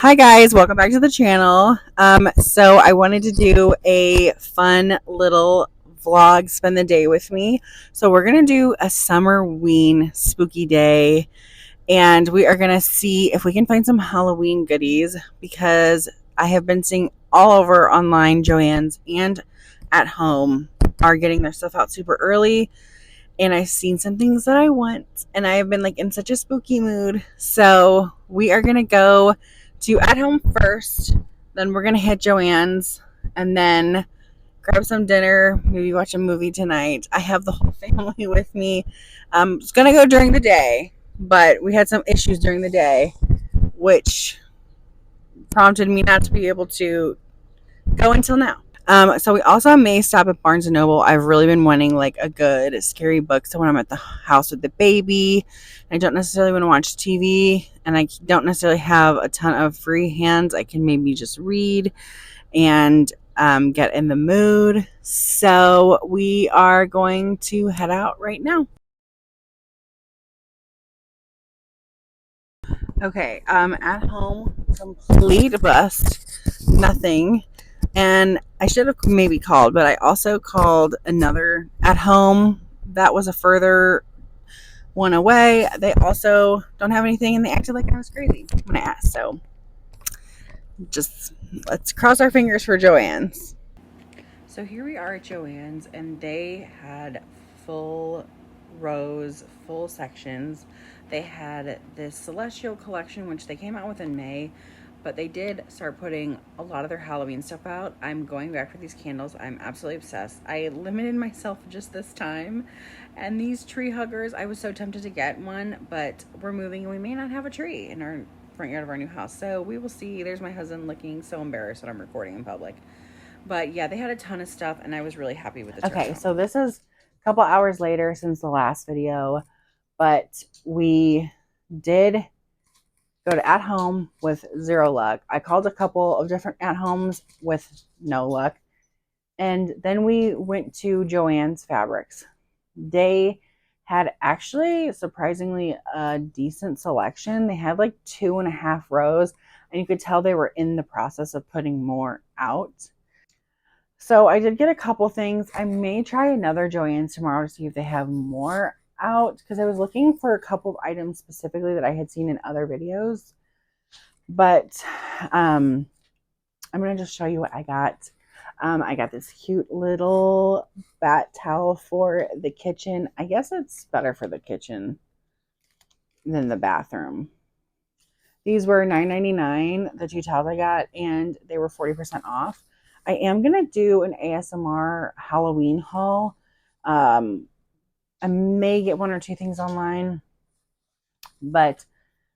Hi guys, welcome back to the channel. So I wanted to do a fun little vlog, spend the day with me. So we're gonna do a summerween spooky day, and we are gonna see if we can find some Halloween goodies because I have been seeing all over online Joann's and at home are getting their stuff out super early, and I've seen some things that I want, and I have been like in such a spooky mood. So we are gonna go to at home first, then we're gonna hit Joann's, and then grab some dinner, maybe watch a movie tonight. I have the whole family with me. It's gonna go during the day, but we had some issues during the day, which prompted me not to be able to go until now. So we also may stop at Barnes and Noble. I've really been wanting like a good scary book. So when I'm at the house with the baby, I don't necessarily want to watch TV, and I don't necessarily have a ton of free hands. I can maybe just read and get in the mood. So we are going to head out right now. Okay, at home, complete bust, nothing. And I should have maybe called, but I also called another at home that was a further one away. They also don't have anything, and they acted like I was crazy when I asked. So just let's cross our fingers for Joann's. So here we are at Joann's, and they had full rows, full sections. They had this Celestial collection, which they came out with in May, but they did start putting a lot of their Halloween stuff out. I'm going back for these candles. I'm absolutely obsessed. I limited myself just this time. And these tree huggers, I was so tempted to get one, but we're moving and we may not have a tree in our front yard of our new house. So we will see. There's my husband looking so embarrassed that I'm recording in public. But yeah, they had a ton of stuff, and I was really happy with the turnout. Okay, so this is a couple hours later since the last video, but we did go to at home with zero luck. I called a couple of different at homes with no luck. And then we went to Joann's Fabrics. They had actually surprisingly a decent selection. They had like 2.5 rows, and you could tell they were in the process of putting more out. So I did get a couple things. I may try another Joann's tomorrow to see if they have more out, because I was looking for a couple of items specifically that I had seen in other videos. But I'm going to just show you what I got. I got this cute little bat towel for the kitchen. I guess it's better for the kitchen than the bathroom. These were $9.99, the 2 towels I got, and they were 40% off. I am going to do an ASMR Halloween haul. I may get 1 or 2 things online, but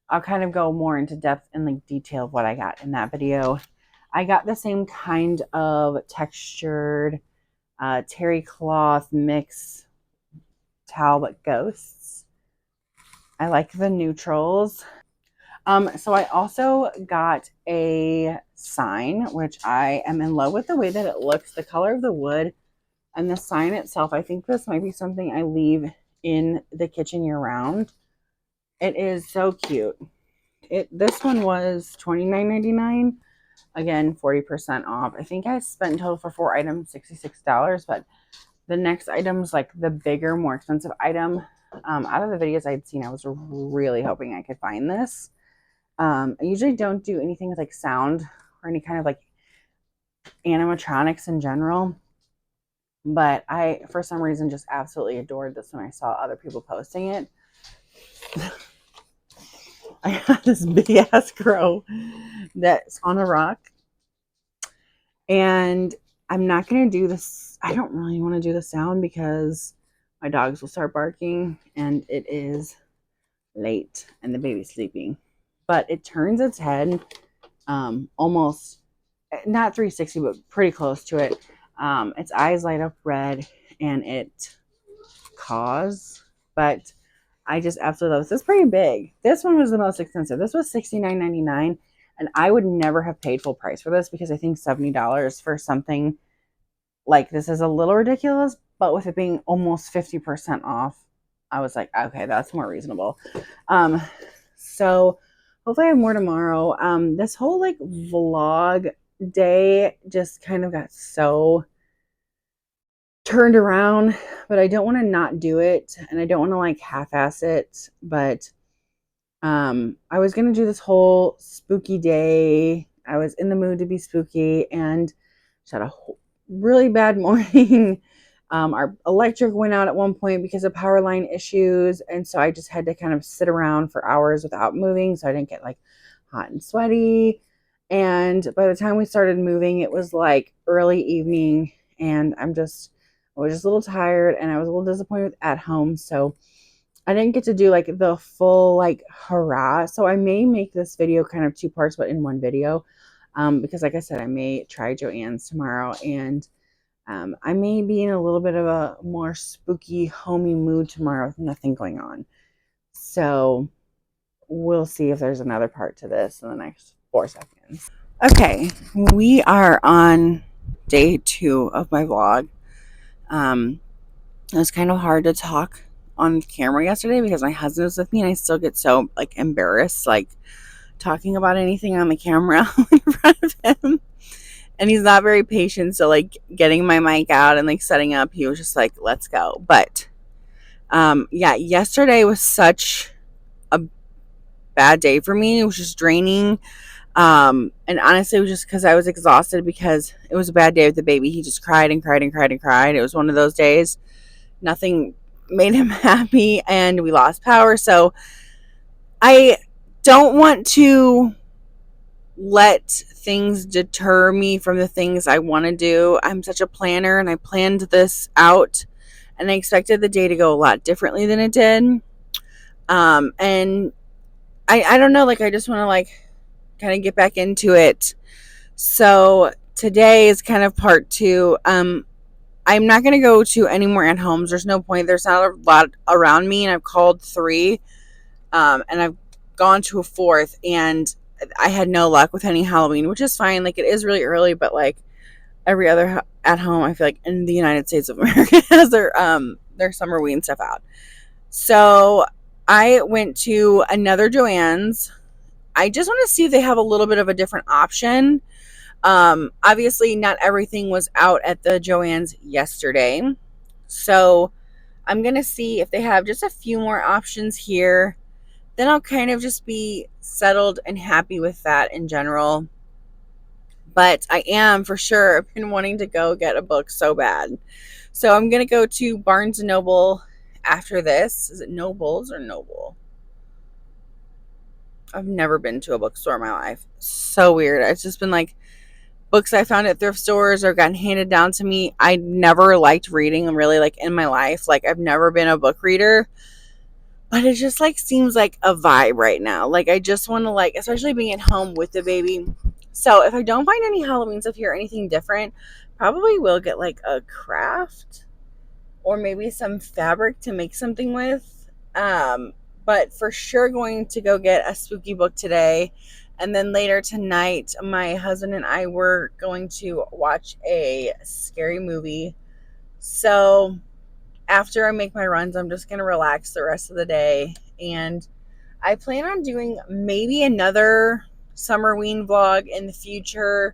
I'll kind of go more into depth and like detail of what I got in that video. I got the same kind of textured terry cloth mix towel, but ghosts. I like the neutrals. So I also got a sign, which I am in love with the way that it looks, the color of the wood and the sign itself. I think this might be something I leave in the kitchen year round. It is so cute. This one was $29.99. Again, 40% off. I think I spent in total for 4 items, $66, but the next item's like the bigger, more expensive item. Out of the videos I'd seen, I was really hoping I could find this. I usually don't do anything with like sound or any kind of like animatronics in general, but I, for some reason, just absolutely adored this when I saw other people posting it. I got this big ass crow that's on a rock, and I'm not going to do this. I don't really want to do the sound because my dogs will start barking, and it is late and the baby's sleeping. But it turns its head almost, not 360, but pretty close to it. Its eyes light up red and it caws, but I just absolutely love this. It's pretty big. This one was the most expensive. This was $69.99, and I would never have paid full price for this because I think $70 for something like this is a little ridiculous, but with it being almost 50% off, I was like, okay, that's more reasonable. So hopefully I have more tomorrow. This whole like vlog day just kind of got so turned around, but I don't want to not do it, and I don't want to like half-ass it, but I was gonna do this whole spooky day. I was in the mood to be spooky and just had a really bad morning. Our electric went out at one point because of power line issues, and so I just had to kind of sit around for hours without moving, so I didn't get like hot and sweaty. And by the time we started moving, it was like early evening, and I was just a little tired, and I was a little disappointed at home, so I didn't get to do like the full like hurrah. So I may make this video kind of two parts, but in one video. Because like I said, I may try Joann's tomorrow, and I may be in a little bit of a more spooky, homey mood tomorrow with nothing going on. So we'll see if there's another part to this in the next 4 seconds. Okay, we are on day 2 of my vlog. It was kind of hard to talk on camera yesterday because my husband was with me, and I still get so like embarrassed like talking about anything on the camera in front of him, and he's not very patient, so like getting my mic out and like setting up, he was just like, let's go. But yeah, yesterday was such a bad day for me. It was just draining, and honestly it was just because I was exhausted because it was a bad day with the baby. He just cried and cried and cried and cried. It was one of those days. Nothing made him happy, and we lost power. So I don't want to let things deter me from the things I want to do. I'm such a planner, and I planned this out, and I expected the day to go a lot differently than it did. And I don't know, like I just want to like kind of get back into it. So today is kind of part 2. I'm not going to go to any more at homes. There's no point. There's not a lot around me, and I've called 3, and I've gone to a 4th, and I had no luck with any Halloween, which is fine. Like, it is really early, but like every other at home, I feel like in the United States of America has their Summerween stuff out. So I went to another Joann's. I just want to see if they have a little bit of a different option. Obviously not everything was out at the Joann's yesterday, so I'm gonna see if they have just a few more options here. Then I'll kind of just be settled and happy with that in general. But I am for sure been wanting to go get a book so bad, so I'm gonna go to Barnes and Noble after this. Is it Nobles or Noble? I've never been to a bookstore in my life. So weird. It's just been like books I found at thrift stores or gotten handed down to me. I never liked reading really like in my life. Like I've never been a book reader, but it just like seems like a vibe right now. Like I just want to like, especially being at home with the baby. So if I don't find any Halloween stuff here or anything different, probably will get like a craft or maybe some fabric to make something with. But for sure going to go get a spooky book today. And then later tonight, my husband and I were going to watch a scary movie. So after I make my runs, I'm just going to relax the rest of the day. And I plan on doing maybe another Summerween vlog in the future.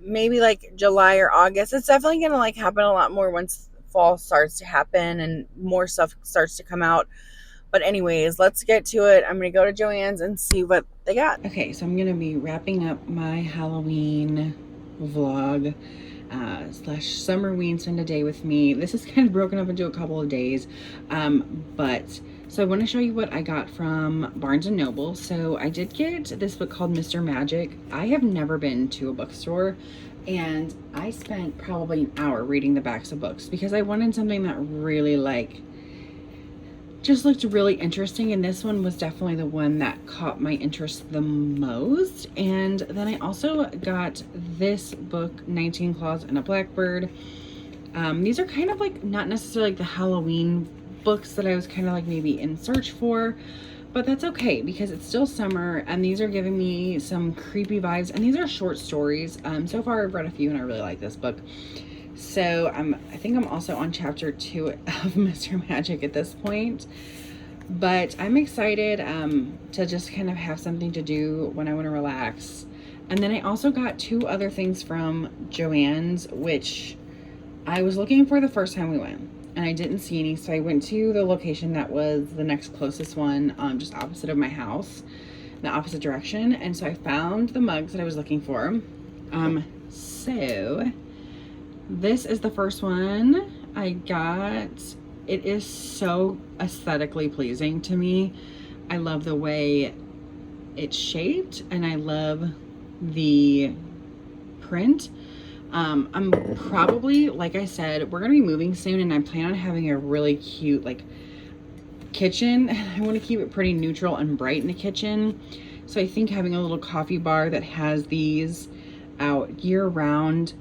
Maybe like July or August. It's definitely going to like happen a lot more once fall starts to happen and more stuff starts to come out. But anyways, let's get to it. I'm going to go to Joann's and see what they got. Okay, so I'm going to be wrapping up my Halloween vlog slash Summerween spend a day with me. This is kind of broken up into a couple of days. So I want to show you what I got from Barnes and Noble. So I did get this book called Mr. Magic. I have never been to a bookstore, and I spent probably an hour reading the backs of books because I wanted something that really like just looked really interesting, and this one was definitely the one that caught my interest the most. And then I also got this book, 19 Claws and a Blackbird. These are kind of like not necessarily like the Halloween books that I was kind of like maybe in search for, but that's okay because it's still summer, and these are giving me some creepy vibes, and these are short stories. So far I've read a few and I really like this book. So I think I'm also on chapter 2 of Mr. Magic at this point. But I'm excited to just kind of have something to do when I want to relax. And then I also got 2 other things from Joann's, which I was looking for the first time we went, and I didn't see any. So I went to the location that was the next closest one, just opposite of my house, the opposite direction. And so I found the mugs that I was looking for. So this is the first one I got. It is so aesthetically pleasing to me. I love the way it's shaped, and I love the print. I'm probably, like I said, we're gonna be moving soon, and I plan on having a really cute like kitchen. I want to keep it pretty neutral and bright in the kitchen, so I think having a little coffee bar that has these out year round.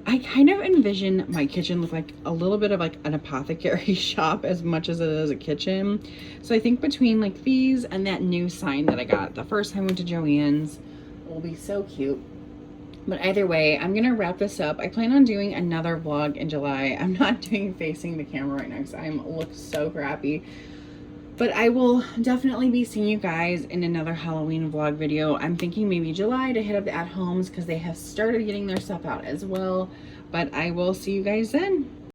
I kind of envision my kitchen look like a little bit of like an apothecary shop as much as it is a kitchen. So I think between like these and that new sign that I got the first time I went to Joann's, it will be so cute. But either way, I'm gonna wrap this up. I plan on doing another vlog in July. I'm not doing facing the camera right now because I look so crappy. But I will definitely be seeing you guys in another Halloween vlog video. I'm thinking maybe July to hit up the at-homes because they have started getting their stuff out as well. But I will see you guys then.